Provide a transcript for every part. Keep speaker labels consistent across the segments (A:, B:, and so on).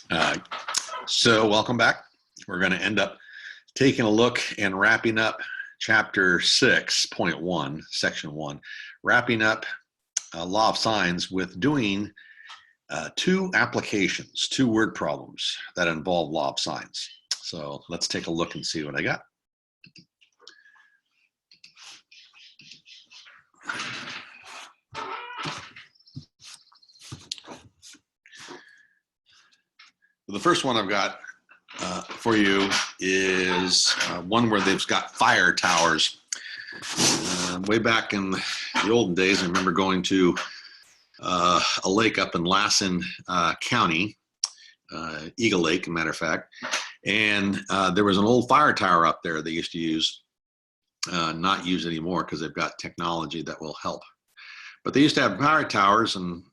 A: Uh, so welcome back. We're going to end up taking a look and wrapping up chapter 6.1, section 1, wrapping up law of signs with doing two applications, two word problems that involve law of signs. So let's take a look and see what I got. The first one I've got for you is one where they've got fire towers. Way back in the olden days, I remember going to a lake up in Lassen County, Eagle Lake, as a matter of fact, and there was an old fire tower up there they used to use, not use anymore because they've got technology that will help. But they used to have fire towers and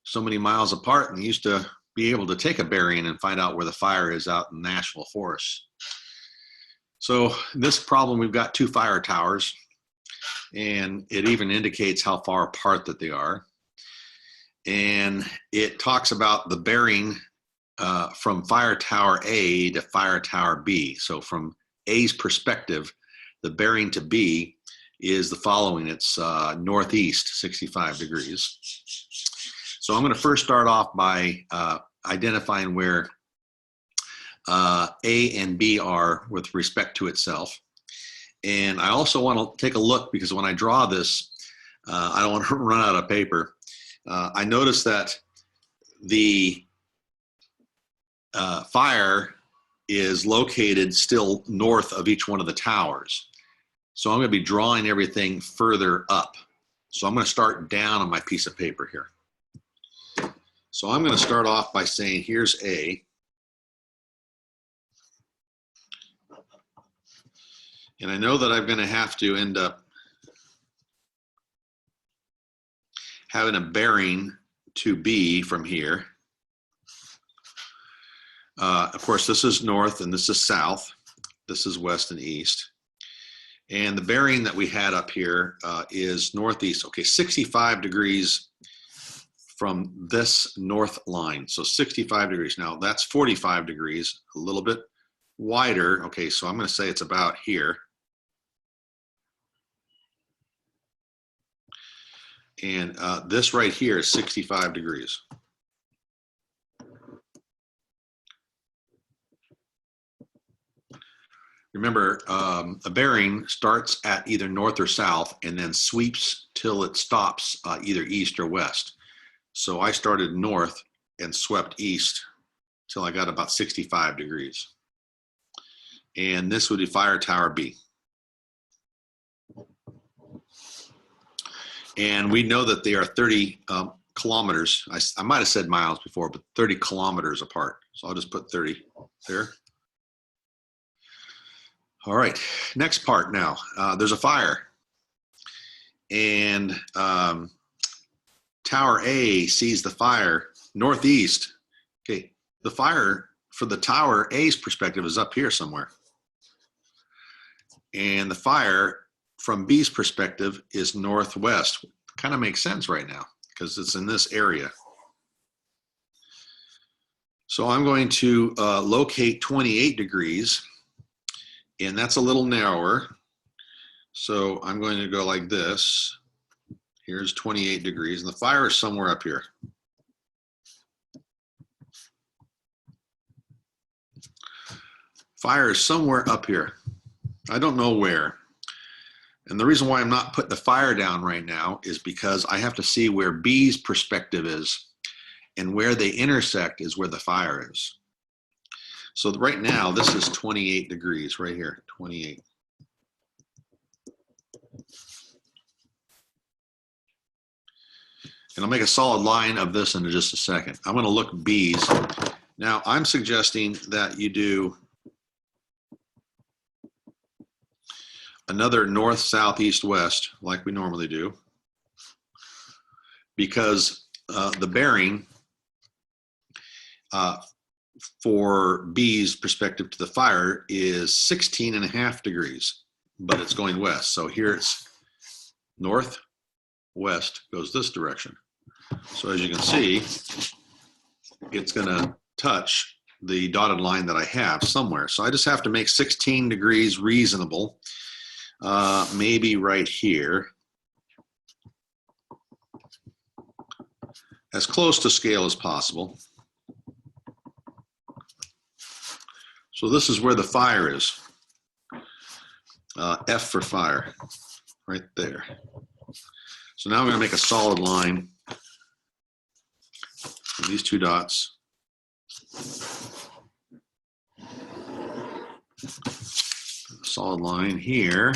A: so many miles apart, and they used to be able to take a bearing and find out where the fire is out in national forests. So in this problem, we've got two fire towers, and it even indicates how far apart that they are. And it talks about the bearing from fire tower A to fire tower B. So from A's perspective, the bearing to B is the following. It's northeast, 65 degrees. So I'm going to first start off by identifying where A and B are with respect to itself. And I also want to take a look, because when I draw this, I don't want to run out of paper. I noticed that the fire is located still north of each one of the towers. So I'm going to be drawing everything further up. So I'm going to start down on my piece of paper here. So I'm going to start off by saying, here's A. And I know that I'm going to have to end up having a bearing to B from here. Of course, this is north and this is south. This is west and east. And the bearing that we had up here is northeast. Okay, 65 degrees from this north line. So 65 degrees. Now that's 45 degrees, a little bit wider. Okay, so I'm going to say it's about here. And this right here is 65 degrees. Remember, a bearing starts at either north or south and then sweeps till it stops either east or west. So I started north and swept east till I got about 65 degrees. And this would be fire tower B. And we know that they are 30 kilometers. I might have said miles before, but 30 kilometers apart. So I'll just put 30 there. All right, next part now. There's a fire. And Tower A sees the fire northeast. Okay, the fire for the Tower A's perspective is up here somewhere. And the fire from B's perspective is northwest. Kind of makes sense right now because it's in this area. So I'm going to locate 28 degrees, and that's a little narrower. So I'm going to go like this. Here's 28 degrees, and the fire is somewhere up here. Fire is somewhere up here. I don't know where. And the reason why I'm not putting the fire down right now is because I have to see where B's perspective is, and where they intersect is where the fire is. So right now, this is 28 degrees right here, 28. And I'll make a solid line of this in just a second. I'm going to look B's. Now, I'm suggesting that you do another north, south, east, west, like we normally do, because the bearing for B's perspective to the fire is 16.5 degrees, but it's going west. So here it's north, west, goes this direction. So as you can see, it's going to touch the dotted line that I have somewhere. So I just have to make 16 degrees reasonable, maybe right here, as close to scale as possible. So this is where the fire is. F for fire, right there. So now I'm going to make a solid line with these two dots. Solid line here.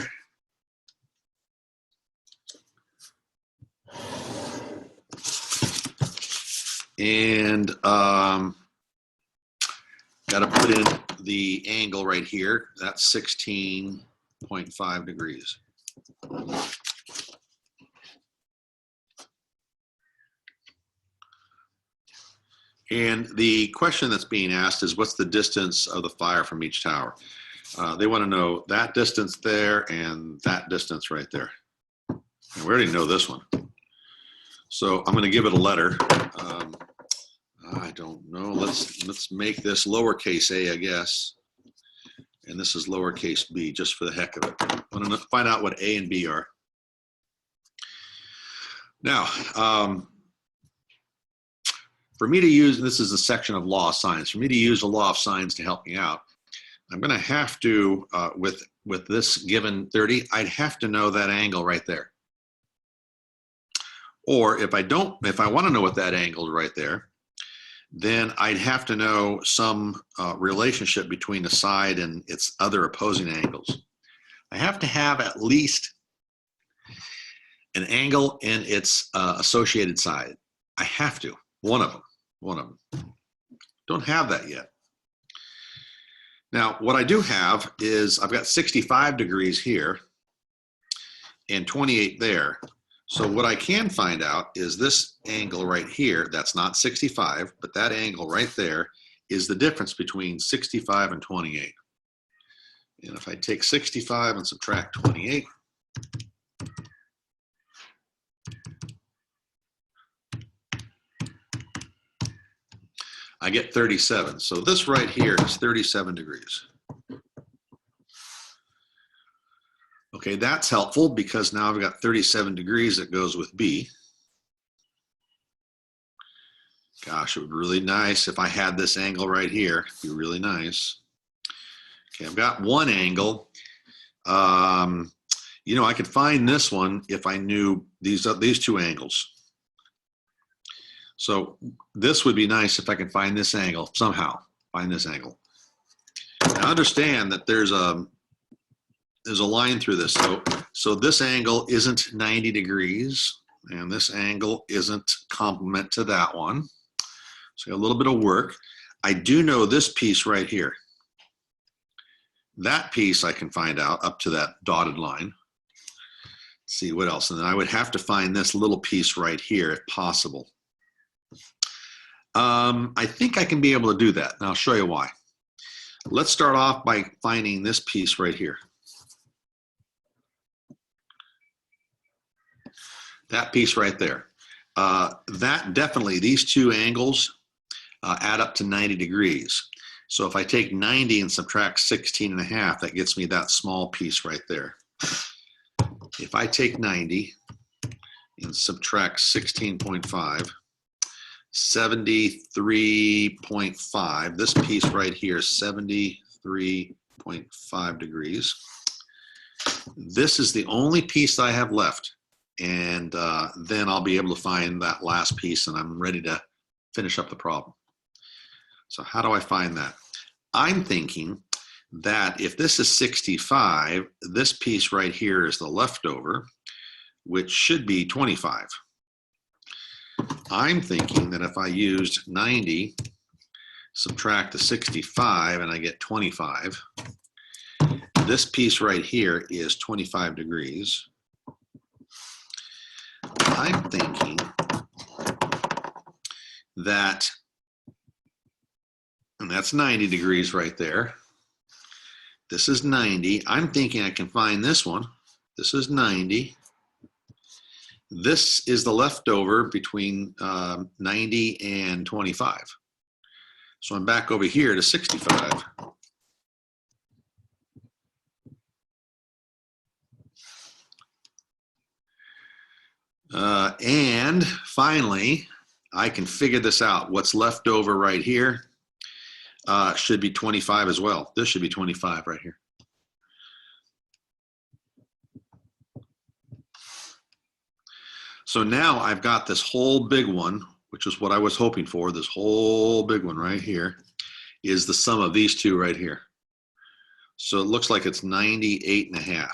A: And got to put in the angle right here. That's 16.5 degrees. And the question that's being asked is, what's the distance of the fire from each tower? They want to know that distance there and that distance right there. And we already know this one. So I'm going to give it a letter. I don't know. Let's make this lowercase a, I guess. And this is lowercase b, just for the heck of it. I want to find out what A and B are. Now, for me to use, and this is a section of law of sines, for me to use a law of sines to help me out, I'm going to have to, with this given 30, I'd have to know that angle right there. Or if I want to know what that angle is right there, then I'd have to know some relationship between the side and its other opposing angles. I have to have at least an angle and its associated side. I have to, one of them. Don't have that yet. Now, what I do have is I've got 65 degrees here and 28 there. So what I can find out is this angle right here, that's not 65, but that angle right there is the difference between 65 and 28. And if I take 65 and subtract 28, I get 37. So this right here is 37 degrees. Okay, that's helpful because now I've got 37 degrees that goes with B. Gosh, it would be really nice if I had this angle right here. It'd be really nice. Okay, I've got one angle. You know, I could find this one if I knew these two angles. So this would be nice if I could find this angle somehow. Find this angle. Now understand that there's a line through this. So this angle isn't 90 degrees, and this angle isn't complement to that one. So a little bit of work. I do know this piece right here. That piece I can find out up to that dotted line. Let's see what else. And then I would have to find this little piece right here if possible. I think I can be able to do that, and I'll show you why. Let's start off by finding this piece right here. That piece right there. That definitely, these two angles add up to 90 degrees. So if I take 90 and subtract 16.5, that gets me that small piece right there. If I take 90 and subtract 16.5, 73.5, this piece right here is 73.5 degrees. This is the only piece I have left. And then I'll be able to find that last piece and I'm ready to finish up the problem. So how do I find that? I'm thinking that if this is 65, this piece right here is the leftover, which should be 25. I'm thinking that if I used 90, subtract the 65, and I get 25, this piece right here is 25 degrees. I'm thinking that, and that's 90 degrees right there. This is 90. I'm thinking I can find this one. This is 90. This is the leftover between 90 and 25. So I'm back over here to 65. And finally, I can figure this out. What's left over right here should be 25 as well. This should be 25 right here. So now I've got this whole big one, which is what I was hoping for. This whole big one right here is the sum of these two right here. So it looks like it's 98.5.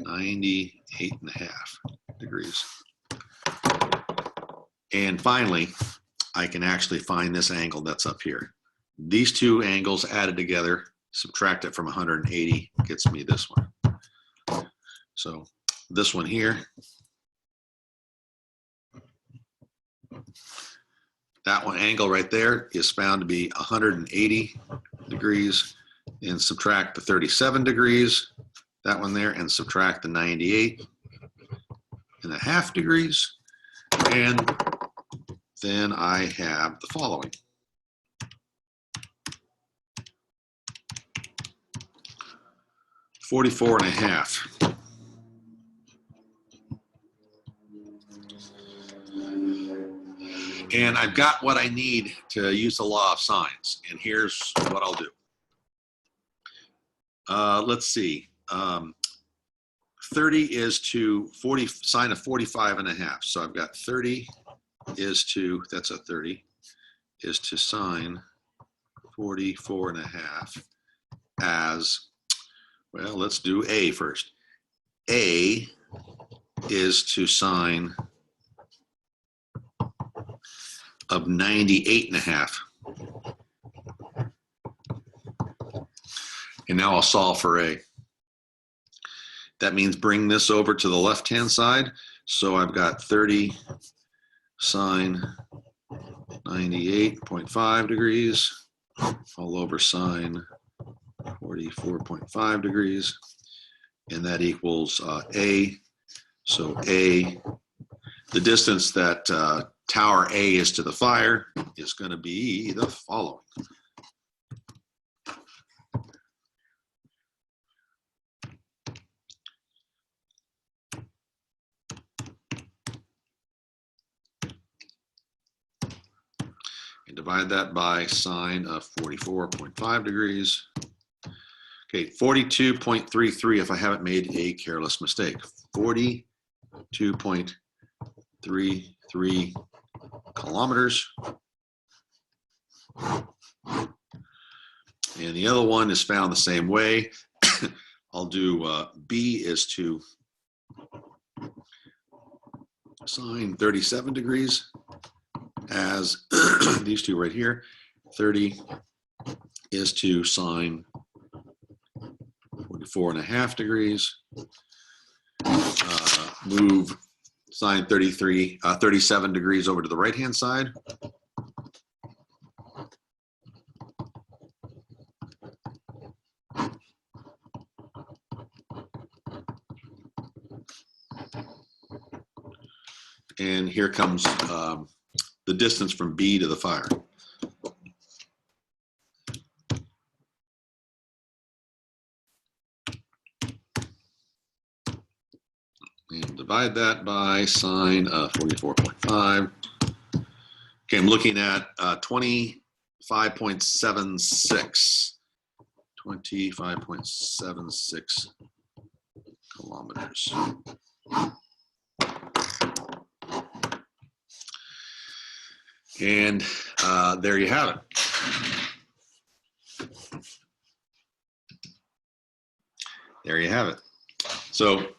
A: 98.5 degrees. And finally, I can actually find this angle that's up here. These two angles added together, subtract it from 180, gets me this one. So this one here, that one angle right there is found to be 180 degrees, and subtract the 37 degrees, that one there, and subtract the 98.5 degrees. And then I have the following. $44.5. And I've got what I need to use the law of sines. And here's what I'll do. Let's see. 30 is to 40, sine of 45.5. So I've got 30 is to, that's a 30, is to sine 44.5 as, well, let's do A first. A is to sine of 98.5. And now I'll solve for A. That means bring this over to the left-hand side. So I've got 30 sine 98.5 degrees all over sine 44.5 degrees. And that equals A. So A, the distance that tower A is to the fire is going to be the following. And divide that by sine of 44.5 degrees. Okay, 42.33 if I haven't made a careless mistake. 42.33 kilometers. And the other one is found the same way. I'll do B is to sine 37 degrees as these two right here. 30 is to sine 44.5 degrees. Move sine 37 degrees over to the right-hand side. And here comes the distance from B to the fire. And divide that by sine of 44.5. Okay, I'm looking at 25.76. 25.76 kilometers. And there you have it. There you have it. So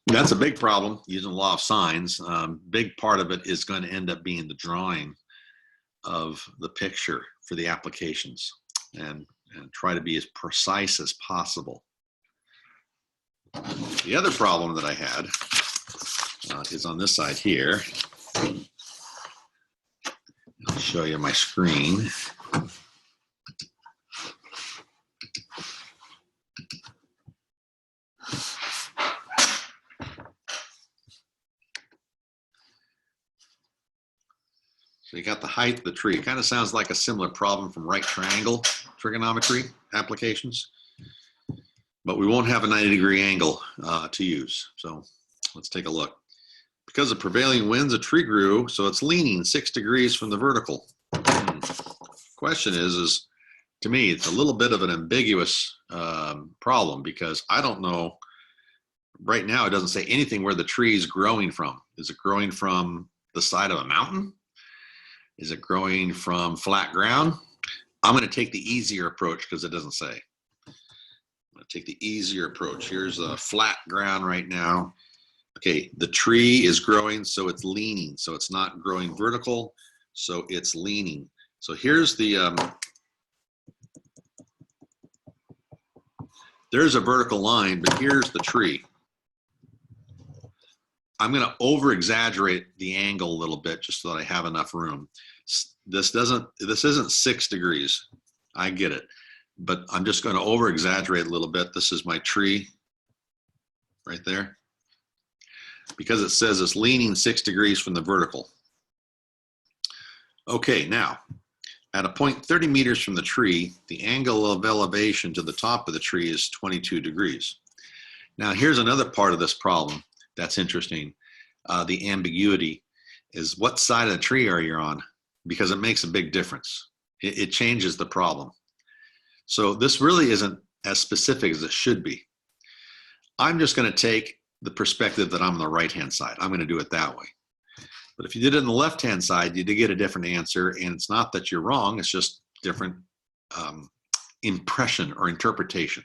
A: that's a big problem using the law of sines. Big part of it is going to end up being the drawing of the picture for the applications, and try to be as precise as possible. The other problem that I had is on this side here. I'll show you my screen. So you got the height of the tree. It kind of sounds like a similar problem from right triangle trigonometry applications, but we won't have a 90-degree angle to use. So let's take a look. Because of prevailing winds, a tree grew, so it's leaning 6 degrees from the vertical. Question is to me, it's a little bit of an ambiguous problem, because I don't know. Right now, it doesn't say anything where the tree is growing from. Is it growing from the side of a mountain? Is it growing from flat ground? I'm going to take the easier approach because it doesn't say. I'm going to take the easier approach. Here's a flat ground right now. Okay, the tree is growing, so it's leaning. So it's not growing vertical, so it's leaning. So here's the, there's a vertical line, but here's the tree. I'm going to over-exaggerate the angle a little bit just so that I have enough room. This isn't 6 degrees. I get it. But I'm just going to over-exaggerate a little bit. This is my tree right there. Because it says it's leaning 6 degrees from the vertical. Okay, now, at a point 30 meters from the tree, the angle of elevation to the top of the tree is 22 degrees. Now, here's another part of this problem that's interesting. The ambiguity is what side of the tree are you on, because it makes a big difference. It changes the problem. So this really isn't as specific as it should be. I'm just going to take the perspective that I'm on the right-hand side. I'm going to do it that way. But if you did it on the left-hand side, you did get a different answer, and it's not that you're wrong, it's just different impression or interpretation.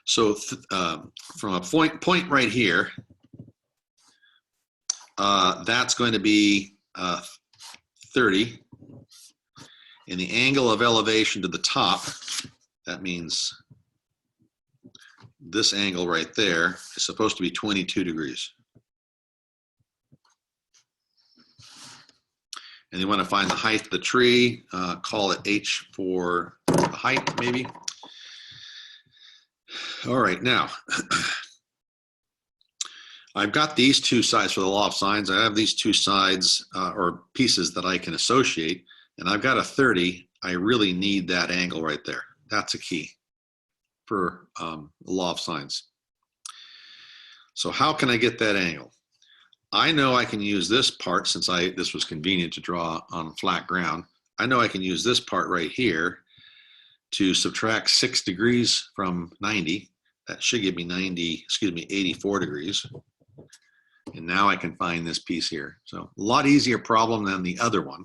A: So from a point right here, that's going to be 30. And the angle of elevation to the top, that means this angle right there is supposed to be 22 degrees. And you want to find the height of the tree, call it H for the height, maybe. All right, now, I've got these two sides for the law of sines. I have these two sides or pieces that I can associate, and I've got a 30. I really need that angle right there. That's a key for the law of sines. So how can I get that angle? I know I can use this part, since this was convenient to draw on flat ground. I know I can use this part right here to subtract 6 degrees from 90. That should give me 84 degrees. And now I can find this piece here. So a lot easier problem than the other one.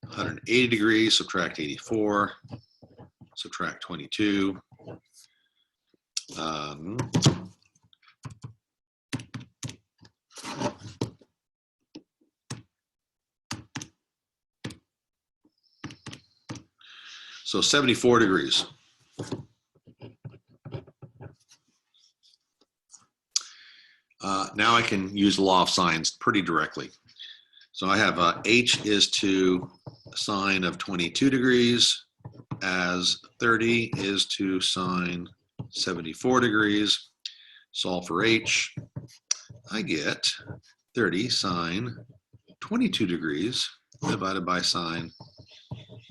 A: 180 degrees, subtract 84, subtract 22. So 74 degrees. Now I can use the law of sines pretty directly. So I have H is to sine of 22 degrees, as 30 is to sine 74 degrees. Solve for H. I get 30 sine 22 degrees divided by sine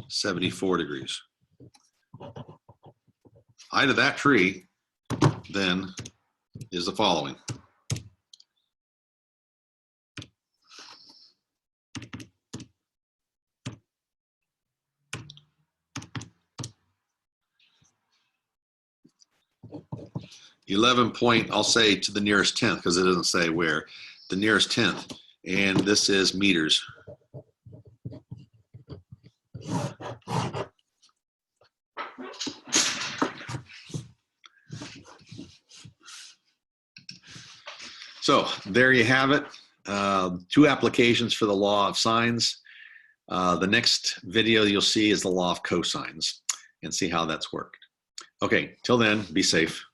A: 74 degrees. Height of that tree then is the following. I'll say to the nearest tenth, because it doesn't say where, the nearest tenth, and this is meters. So there you have it. 2 applications for the law of sines. The next video you'll see is the law of cosines, and see how that's worked. Okay, till then, be safe.